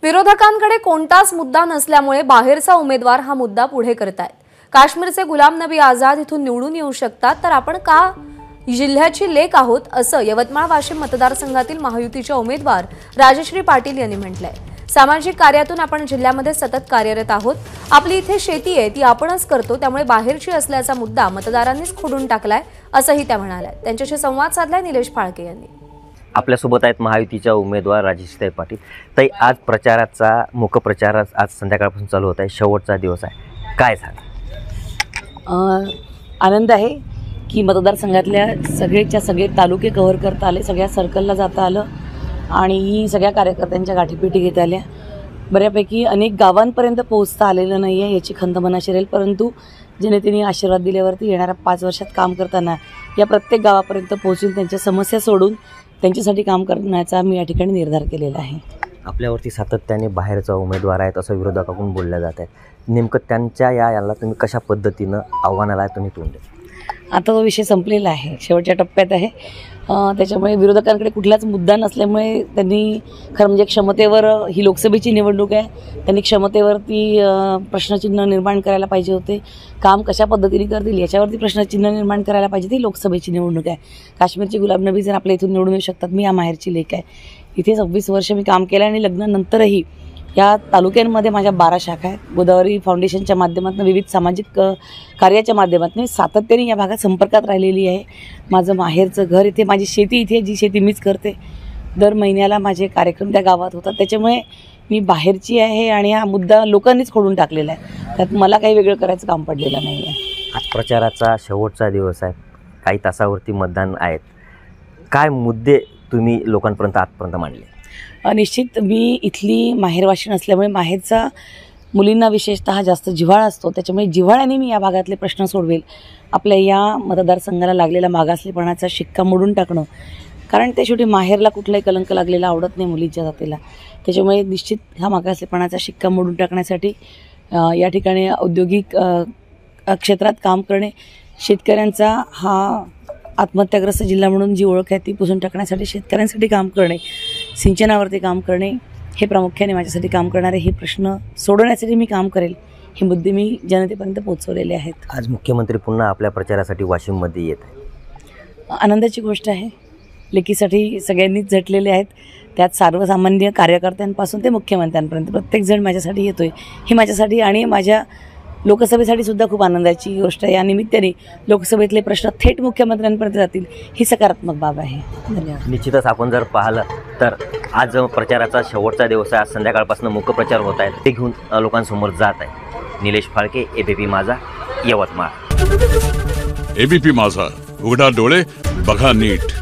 विरोधकांकडे कोणताच मुद्दा नसल्यामुळे बाहेरचा उमेदवार हा मुद्दा पुढे करतायत। काश्मीरचे गुलाम नबी आझाद इथून निवडून येऊ शकतात, तर आपण का जिल्ह्याची लेक आहोत, असं यवतमाळ वाशिम मतदारसंघातील महायुतीच्या उमेदवार राजश्री पाटील यांनी म्हटलंय। सामाजिक कार्यातून आपण जिल्ह्यामध्ये सतत कार्यरत आहोत। आपली इथे शेती आहे ती आपणच करतो, त्यामुळे बाहेरची असल्याचा मुद्दा मतदारांनीच खोडून टाकलाय, असंही त्या म्हणाल्या। त्यांच्याशी संवाद साधलाय निलेश फाळके यांनी। आपल्यासोबत आहेत महायुतीच्या उमेदवार राजश्री पाटील। ताई, आज प्रचाराचा मुखप्रचार आज संध्याकाळपासून चालू होत आहे, शेवटचा दिवस आहे, काय सांगा? आनंद आहे की मतदारसंघातल्या सगळेच्या सगळे तालुके कव्हर करता आले, सगळ्या सर्कलला जाता आलं आणि सगळ्या कार्यकर्त्यांच्या गाठीपेटी घेता आल्या। बऱ्यापैकी अनेक गावांपर्यंत पोहोचता आलेलं नाही आहे, याची खंत मनाशी राहील, परंतु जनतेने आशीर्वाद दिल्यावरती येणाऱ्या 5 वर्षात काम करताना या प्रत्येक गावापर्यंत पोहोचून त्यांच्या समस्या सोडून त्यांच्यासाठी काम करण्याचा मी या ठिकाणी निर्धार केलेला आहे। आपल्यावरती सातत्याने बाहेरचा उमेदवार आहेत असं विरोधकाकडून बोललं जात आहे, नेमकं त्यांच्या याला तुम्ही कशा पद्धतीनं आव्हानाला तुम्ही तोंड देता? आता तो विषय संपलेला आहे, शेवटच्या टप्प्यात आहे। त्याच्यामुळे विरोधकांकडे कुठलाच मुद्दा नसल्यामुळे त्यांनी खरं म्हणजे क्षमतेवर, ही लोकसभेची निवडणूक आहे, त्यांनी क्षमतेवरती प्रश्नचिन्ह निर्माण करायला पाहिजे होते। काम कशा पद्धतीने करतील याच्यावरती प्रश्नचिन्ह निर्माण करायला पाहिजे, ती लोकसभेची निवडणूक आहे। काश्मीरची गुलाम नबी जर आपल्या इथून निवडून येऊ शकतात, मी या माहेरची लेक आहे। इथे 26 वर्ष मी काम केलं आणि लग्नानंतरही या तालुक्यांमध्ये माझ्या 12 शाखा आहेत। गोदावरी फाउंडेशनच्या माध्यमातून, विविध सामाजिक कार्याच्या माध्यमातून सातत्याने या भागात संपर्कात राहिलेली आहे। माझं माहेरचं घर इथे, माझी शेती इथे, जी शेती मीच करते। दर महिन्याला माझे कार्यक्रम त्या गावात होतात, त्याच्यामुळे मी बाहेरची आहे आणि हा मुद्दा लोकांनीच खोडून टाकलेला आहे, त्यात मला काही वेगळं करायचं काम पडलेलं नाही आहे। आज प्रचाराचा शेवटचा दिवस आहे, काही तासावरती मतदान आहेत, काय मुद्दे तुम्ही लोकांपर्यंत आजपर्यंत मांडले? निश्चित मी इथली माहेरवाशीण असल्यामुळे माहेरचा मुलींना विशेषतः जास्त जिव्हाळा असतो, त्याच्यामुळे जिव्हाळ्याने मी या भागातले प्रश्न सोडवेल। आपल्या या मतदारसंघाला लागलेला मागासलेपणाचा शिक्का मोडून टाकणं, कारण ते शेवटी माहेरला कुठलाही कलंक लागलेला आवडत नाही मुलींच्या जातीला, त्याच्यामुळे निश्चित हा मागासलेपणाचा शिक्का मोडून टाकण्यासाठी या ठिकाणी औद्योगिक क्षेत्रात काम करणे, शेतकऱ्यांचा हा आत्महत्याग्रस्त जिल्हा म्हणून जी ओळख आहे ती पुसून टाकण्यासाठी शेतकऱ्यांसाठी काम करणे, सिंचनावरती काम करणे, हे प्रामुख्याने माझ्यासाठी काम करणारे हे प्रश्न सोडवण्यासाठी मी काम करेल, हे मुद्दे मी जनतेपर्यंत पोहोचवलेले आहेत। आज मुख्यमंत्री पुन्हा आपल्या प्रचारासाठी वाशिममध्ये येत आहे, आनंदाची गोष्ट आहे। लेकीसाठी सगळ्यांनीच झटलेले आहेत, त्यात सर्वसामान्य कार्यकर्त्यांपासून ते मुख्यमंत्र्यांपर्यंत प्रत्येकजण माझ्यासाठी येतो आहे, ही माझ्यासाठी आणि माझ्या लोकसभेसाठी सुद्धा खूप आनंदाची गोष्ट आहे। या निमित्ताने लोकसभेतले प्रश्न थेट मुख्यमंत्र्यांपर्यंत जातील, ही सकारात्मक बाब आहे। धन्यवाद। निश्चितच आपण जर पाहिलं तर आज प्रचाराचा शेवटचा दिवस आहे, आज संध्याकाळपासून मुखप्रचार होत आहे, ते घेऊन लोकांसमोर जात आहे। निलेश फाळके, एबीपी माझा, यवतमाळ। एबीपी माझा, उघडा डोळे बघा नीट।